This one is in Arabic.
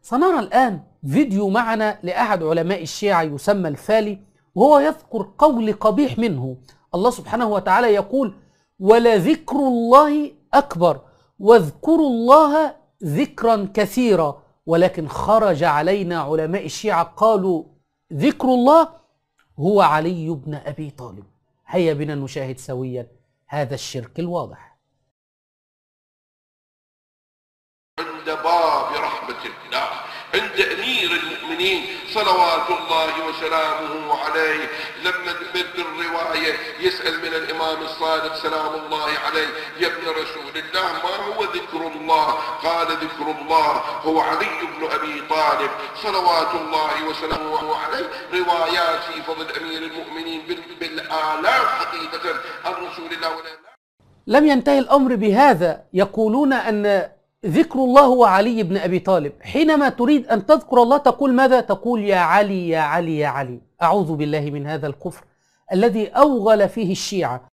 سنرى الآن فيديو معنا لأحد علماء الشيعة يسمى الفالي، وهو يذكر قول قبيح منه. الله سبحانه وتعالى يقول: ولذكر الله أكبر واذكروا الله ذكرا كثيرا. ولكن خرج علينا علماء الشيعة قالوا ذكر الله هو علي بن أبي طالب. هيا بنا نشاهد سويا هذا الشرك الواضح. عند باب رحمة الله، عند أمير المؤمنين صلوات الله وسلامه عليه، لما بالرواية يسأل من الإمام الصادق سلام الله عليه: يا ابن رسول الله ما هو ذكر الله؟ قال: ذكر الله هو علي بن أبي طالب صلوات الله وسلامه عليه. روايات في فضل أمير المؤمنين بالآلاف حقيقة عن رسول الله. لم ينتهي الأمر بهذا، يقولون أن ذكر الله هو علي بن أبي طالب. حينما تريد أن تذكر الله تقول ماذا؟ تقول يا علي يا علي يا علي. أعوذ بالله من هذا الكفر الذي أوغل فيه الشيعة